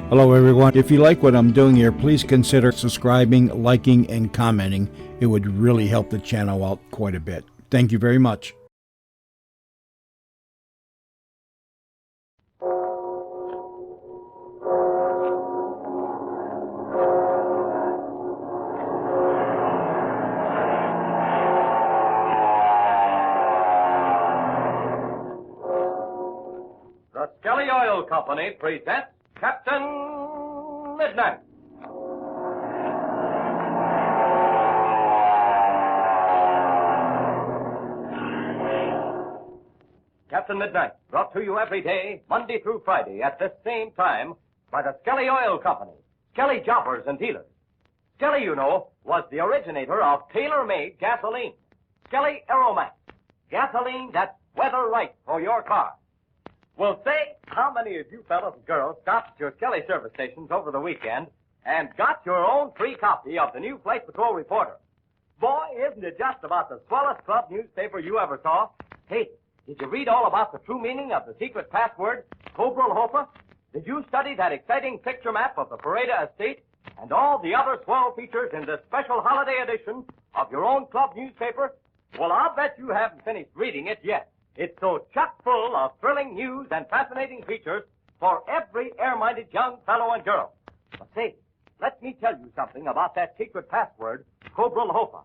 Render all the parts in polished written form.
Hello, everyone. If you like what I'm doing here, please consider subscribing, liking, and commenting. It would really help the channel out quite a bit. Thank you very much. The Skelly Oil Company presents Captain Midnight. Captain Midnight, brought to you every day, Monday through Friday, at this same time, by the Skelly Oil Company, Skelly Jobbers and Dealers. Skelly, you know, was the originator of tailor-made gasoline. Skelly Aeromax, gasoline that's weather right for your car. Well, say, how many of you fellas and girls stopped at your Skelly service stations over the weekend and got your own free copy of the new Flight Patrol Reporter? Boy, isn't it just about the swellest club newspaper you ever saw? Hey, did you read all about the true meaning of the secret password, Cobra Hopa? Did you study that exciting picture map of the Perada estate and all the other swell features in this special holiday edition of your own club newspaper? Well, I'll bet you haven't finished reading it yet. It's so chock full of thrilling news and fascinating features for every air-minded young fellow and girl. But say, let me tell you something about that secret password, Cobra Hopa.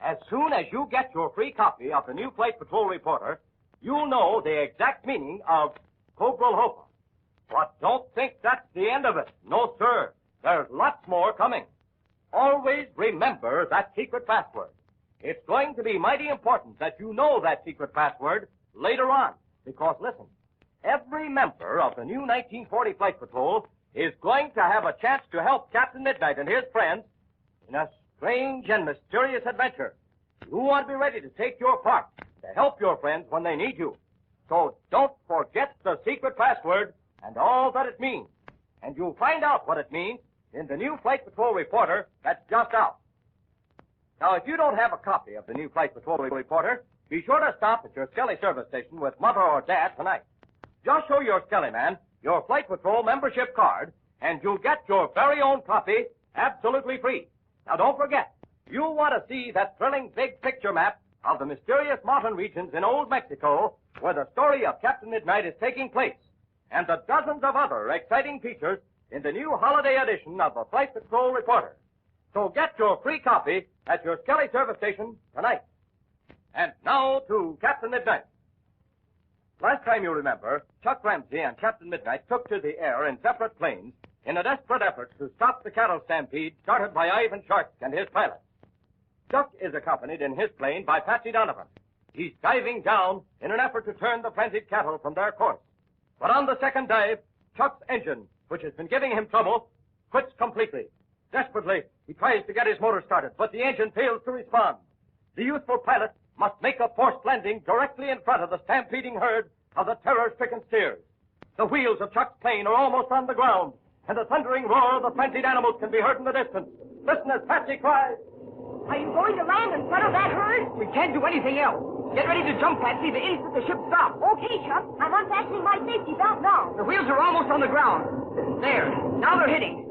As soon as you get your free copy of the new Flight Patrol Reporter, you'll know the exact meaning of Cobra Hopa. But don't think that's the end of it. No, sir. There's lots more coming. Always remember that secret password. It's going to be mighty important that you know that secret password later on. Because, listen, every member of the new 1940 Flight Patrol is going to have a chance to help Captain Midnight and his friends in a strange and mysterious adventure. You want to be ready to take your part to help your friends when they need you. So don't forget the secret password and all that it means. And you'll find out what it means in the new Flight Patrol Reporter that's just out. Now, if you don't have a copy of the new Flight Patrol Reporter, be sure to stop at your Skelly service station with Mother or Dad tonight. Just show your Skelly man your Flight Patrol membership card, and you'll get your very own copy absolutely free. Now, don't forget, you'll want to see that thrilling big picture map of the mysterious mountain regions in Old Mexico where the story of Captain Midnight is taking place, and the dozens of other exciting features in the new holiday edition of the Flight Patrol Reporter. So get your free copy at your Skelly service station tonight. And now to Captain Midnight. Last time you remember, Chuck Ramsey and Captain Midnight took to the air in separate planes in a desperate effort to stop the cattle stampede started by Ivan Shark and his pilot. Chuck is accompanied in his plane by Patsy Donovan. He's diving down in an effort to turn the frenzied cattle from their course. But on the second dive, Chuck's engine, which has been giving him trouble, quits completely. Desperately, he tries to get his motor started, but the engine fails to respond. The youthful pilot must make a forced landing directly in front of the stampeding herd of the terror-stricken steers. The wheels of Chuck's plane are almost on the ground, and the thundering roar of the frenzied animals can be heard in the distance. Listen as Patsy cries, "Are you going to land in front of that herd?" We can't do anything else. Get ready to jump, Patsy, the instant the ship stops. Okay, Chuck. I'm unfastening my safety belt now. The wheels are almost on the ground. There. Now they're hitting.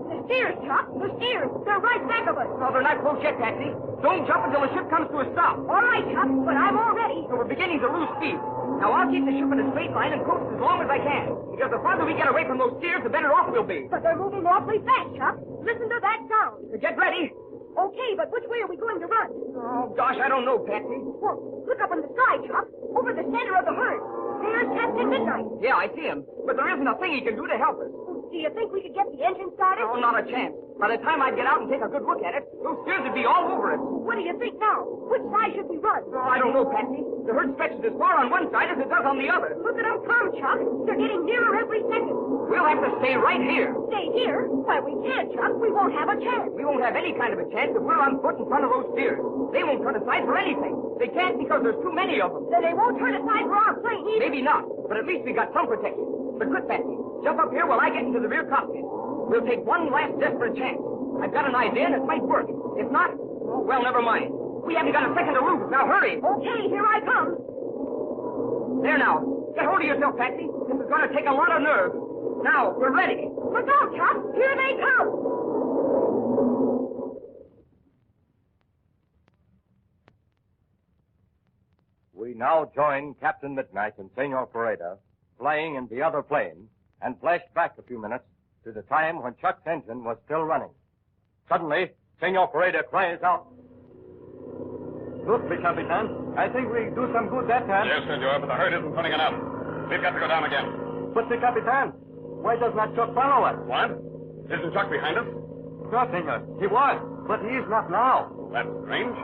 The steers, Chuck. The steers. They're right back of us. No, they're not close yet, Patsy. Don't jump until the ship comes to a stop. All right, Chuck, but I'm all ready. So we're beginning to lose speed. Now I'll keep the ship in a straight line and coast as long as I can. Because the farther we get away from those steers, the better off we'll be. But they're moving awfully fast, Chuck. Listen to that sound. Get ready. Okay, but which way are we going to run? Oh, gosh, I don't know, Patsy. Well, look up in the sky, Chuck. Over the center of the herd. There's Captain Midnight. Yeah, I see him. But there isn't a thing he can do to help us. Do you think we could get the engine started? Oh, not a chance. By the time I'd get out and take a good look at it, those steers would be all over it. What do you think now? Which side should we run? Oh, I don't know, Patsy. The herd stretches as far on one side as it does on the other. Look at them come, Chuck. They're getting nearer every second. We'll have to stay right here. Stay here? Why, we can't, Chuck. We won't have a chance. We won't have any kind of a chance if we're on foot in front of those steers. They won't turn aside for anything. They can't because there's too many of them. Then they won't turn aside for our plane either. Maybe not, but at least we got some protection. But quick, Patsy, jump up here while I get into the rear cockpit. We'll take one last desperate chance. I've got an idea and it might work. If not, oh, well, never mind. We haven't got a second to lose. Now hurry. Okay, here I come. There now. Get hold of yourself, Patsy. This is going to take a lot of nerve. Now, we're ready. Look out, Chuck. Here they come. We now join Captain Midnight and Senor Perada flying in the other plane and flash back a few minutes to the time when Chuck's engine was still running. Suddenly, Senor Perada cries out, Look, mi Capitan, I think we do some good that time. Yes, senor, but the herd isn't running enough. We've got to go down again. But, mi Capitan, why does not Chuck follow us? What? Isn't Chuck behind us? No, senor. He was, but he is not now. That's strange.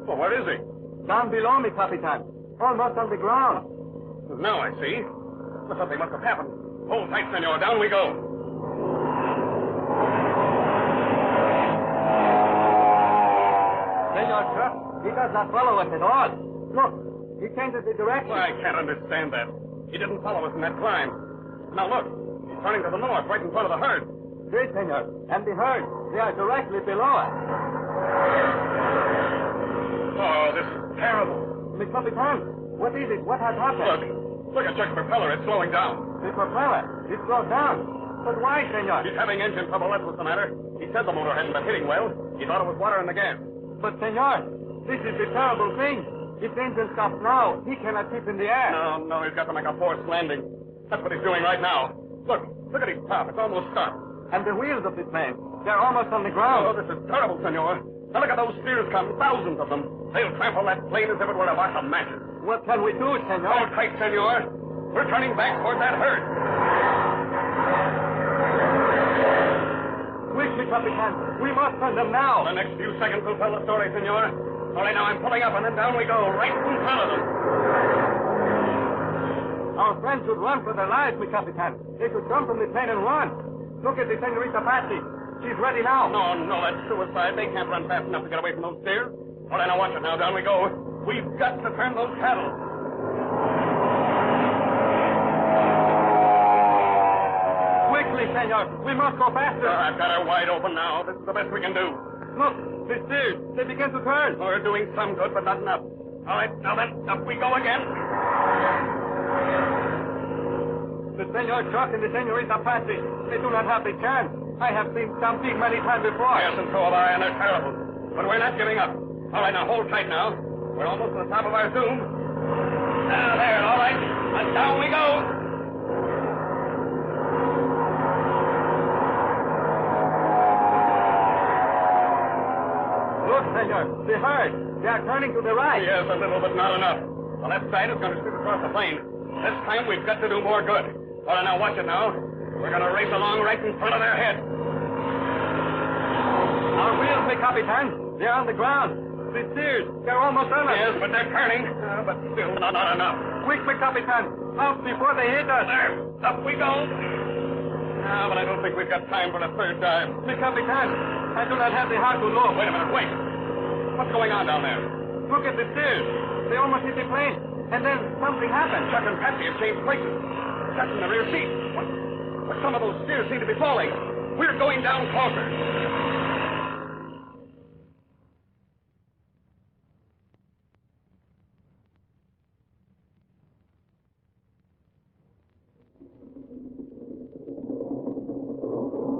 Well, where is he? Down below me, Capitan. Almost on the ground. Now I see. Well, something must have happened. Hold tight, senor. Down we go. Senor Chuck, he does not follow us at all. Look, he changes the direction. Well, I can't understand that. He didn't follow us in that climb. Now look, he's turning to the north, right in front of the herd. See, senor, and the herd, they are directly below us. Oh, this is terrible. Mi Capitan, what is it? What has happened? Look at Chuck's propeller. It's slowing down. The propeller, it slowed down. But why, senor? He's having engine trouble. That's what's the matter. He said the motor hadn't been hitting well. He thought it was water in the gas. But, senor, this is the terrible thing. If the engine stops now, he cannot keep in the air. No, he's got to make a forced landing. That's what he's doing right now. Look at his top. It's almost stopped. And the wheels of the plane, they're almost on the ground. Oh, this is terrible, senor. Now look at those steers come, thousands of them. They'll trample that plane as if it were a box of matches. What can we do, senor? Hold tight, senor. We're turning back toward that herd. Quick, mi Capitan. We must send them now. The next few seconds will tell the story, senor. All right, now I'm pulling up, and then down we go, right in front of them. Our friends should run for their lives, mi Capitan. They should jump from the plane and run. Look at the Senorita Patsy. She's ready now. No, that's suicide. They can't run fast enough to get away from those stairs. All right, now watch it now. Down we go. We've got to turn those cattle. Quickly, senor. We must go faster. I've got her wide open now. This is the best we can do. Look, the steers. They begin to turn. We're doing some good, but not enough. All right, now then, up we go again. The Senor Chuck and the Senorita Patsy, they do not have the chance. I have seen something many times before. Yes, and so have I, and they're terrible. But we're not giving up. All right, now hold tight now. We're almost to the top of our zoom. Now, there, all right. And down we go. Look, senor, the herd. They are turning to the right. Yes, a little, but not enough. The left side is going to shoot across the plain. This time we've got to do more good. All right, now watch it now. We're going to race along right in front of their head. Our wheels, mi Capitan. They're on the ground. The steers, they're almost on us. Yes, but they're turning. But still not enough. Quick, mi Capitan. Out before they hit us. There, up we go. But I don't think we've got time for the third dive. Mi Capitan, I do not have the heart to look. Wait a minute, wait. What's going on down there? Look at the steers. They almost hit the plane. And then something happened. Chuck and Patsy have changed places. Chuck's in the rear seat. What? Some of those steers seem to be falling. We're going down closer.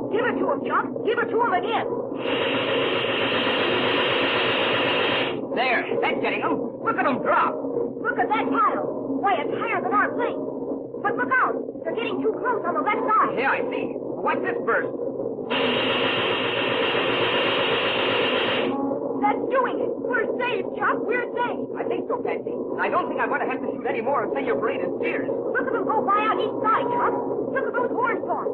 Give it to him, Chuck. Give it to him again. There, that's getting them. Look at them drop. Look at that pile. Why, it's higher than our plane. But look out. They're getting too close on the left side. Yeah, I see. What's this burst? That's doing it. We're saved, Chuck. We're saved. I think so, Patsy. I don't think I'm going to have to shoot any more of Senor Pareda's steers. Look at them go by on each side, Chuck. Look at those horns going.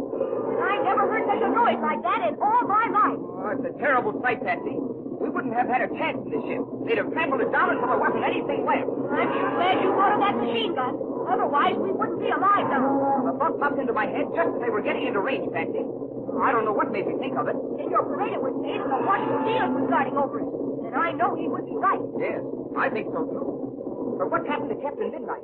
And I never heard such a noise like that in all my life. Oh, it's a terrible sight, Patsy. We wouldn't have had a chance in this ship. They'd have trampled it down until there wasn't anything left. I'm sure glad you brought that machine gun. Otherwise, we wouldn't be alive now. The thought popped into my head just as they were getting into range, Patsy. I don't know what made me think of it. Senor Perada was saying that the Washington dealers was guarding over it. And I know he would be right. Yes, I think so, too. But what happened to Captain Midnight?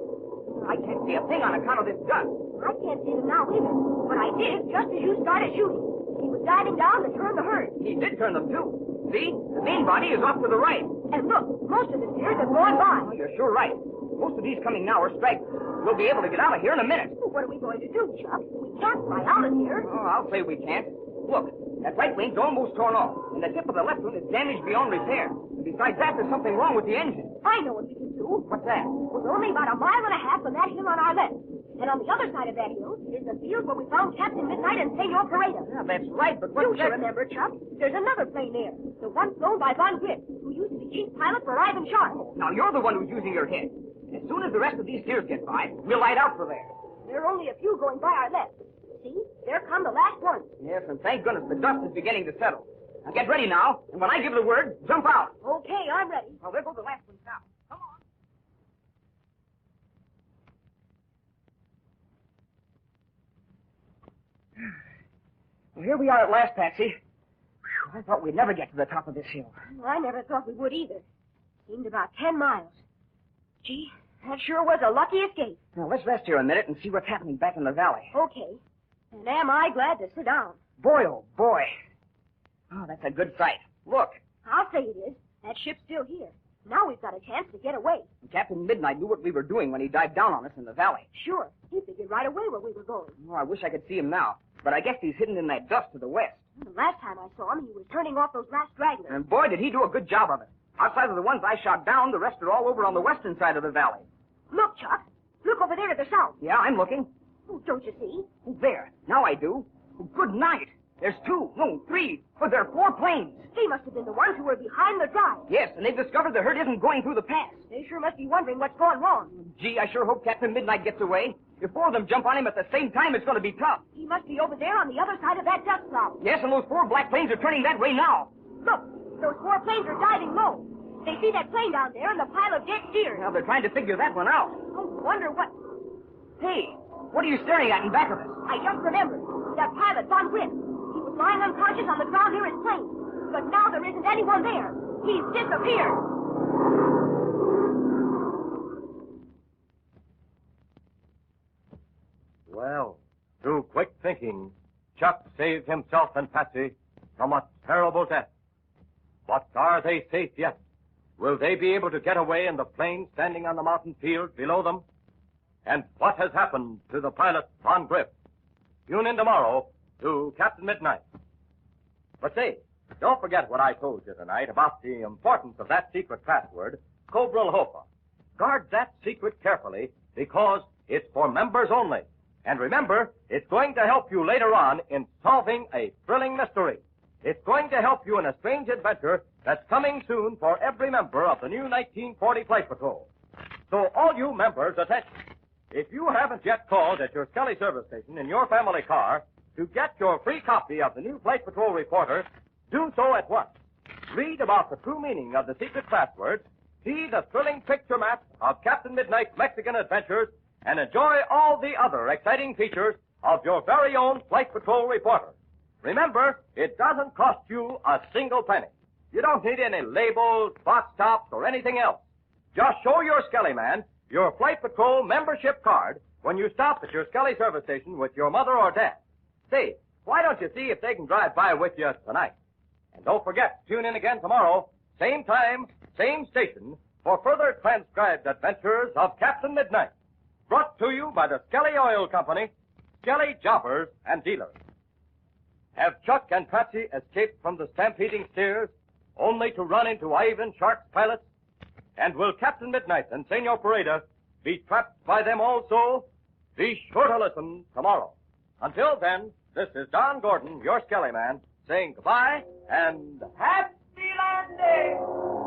I can't see a thing on account of this dust. I can't see them now either. But I did just as you started shooting. He was diving down to turn the herd. He did turn them, too. See? The main body is off to the right. And look, most of the steers have gone by. Oh, you're sure right. Most of these coming now are stragglers. We'll be able to get out of here in a minute. Well, what are we going to do, Chuck? We can't fly out of here. Oh, I'll say we can't. Look, that right wing's almost torn off, and the tip of the left one is damaged beyond repair. And besides that, there's something wrong with the engine. I know what we can do. What's that? We're only about a mile and a half from that hill on our left. And on the other side of that hill is the field where we found Captain Midnight and Senor Perada. Yeah, that's right, but You what's should that? remember, Chuck. There's another plane there. The one flown by Von Griff, who used to be chief pilot for Ivan Sharp. Now, you're the one who's using your head. As soon as the rest of these steers get by, we'll light out for there. There are only a few going by our left. See? There come the last one. Yes, and thank goodness the dust is beginning to settle. Now, get ready now, and when I give the word, jump out. Okay, I'm ready. Well, there goes the last one now. Come on. Well, here we are at last, Patsy. Whew, I thought we'd never get to the top of this hill. I never thought we would either. Seemed about 10 miles. Gee, that sure was a lucky escape. Now, let's rest here a minute and see what's happening back in the valley. Okay. And am I glad to sit down. Boy, oh, boy. Oh, that's a good sight. Look, I'll say it is. That ship's still here. Now we've got a chance to get away. Captain Midnight knew what we were doing when he dived down on us in the valley. Sure. He figured right away where we were going. Oh, I wish I could see him now, but I guess he's hidden in that dust to the west. The last time I saw him, he was turning off those last stragglers. And boy, did he do a good job of it. Outside of the ones I shot down, the rest are all over on the western side of the valley. Look, Chuck. Look over there to the south. Yeah, I'm looking. Oh, don't you see? Oh, there. Now I do. Oh, good night. There's 2, no, 3, but there are 4 planes. They must have been the ones who were behind the drive. Yes, and they've discovered the herd isn't going through the pass. They sure must be wondering what's going wrong. Gee, I sure hope Captain Midnight gets away. If 4 of them jump on him at the same time, it's going to be tough. He must be over there on the other side of that dust cloud. Yes, and those 4 black planes are turning that way now. Look, those 4 planes are diving low. They see that plane down there and the pile of dead steers. Now they're trying to figure that one out. I wonder what... Hey, what are you staring at in back of us? I just remembered. That pilot, Von Griff. He was lying unconscious on the ground near his plane. But now there isn't anyone there. He's disappeared. Well, through quick thinking, Chuck saved himself and Patsy from a terrible death. But are they safe yet? Will they be able to get away in the plane standing on the mountain field below them? And what has happened to the pilot, Von Griff? Tune in tomorrow to Captain Midnight. But say, don't forget what I told you tonight about the importance of that secret password, Cobra Hofa. Guard that secret carefully because it's for members only. And remember, it's going to help you later on in solving a thrilling mystery. It's going to help you in a strange adventure that's coming soon for every member of the new 1940 Flight Patrol. So all you members, attention. If you haven't yet called at your Skelly service station in your family car to get your free copy of the new Flight Patrol Reporter, do so at once. Read about the true meaning of the secret password, see the thrilling picture map of Captain Midnight's Mexican adventures, and enjoy all the other exciting features of your very own Flight Patrol Reporter. Remember, it doesn't cost you a single penny. You don't need any labels, box tops, or anything else. Just show your Skelly man your Flight Patrol membership card when you stop at your Skelly service station with your mother or dad. Say, why don't you see if they can drive by with you tonight? And don't forget to tune in again tomorrow, same time, same station, for further transcribed adventures of Captain Midnight. Brought to you by the Skelly Oil Company, Skelly Jobbers and Dealers. Have Chuck and Patsy escaped from the stampeding steers only to run into Ivan Shark's pilots? And will Captain Midnight and Senor Perada be trapped by them also? Be sure to listen tomorrow. Until then, this is Don Gordon, your Skelly man, saying goodbye and happy landing!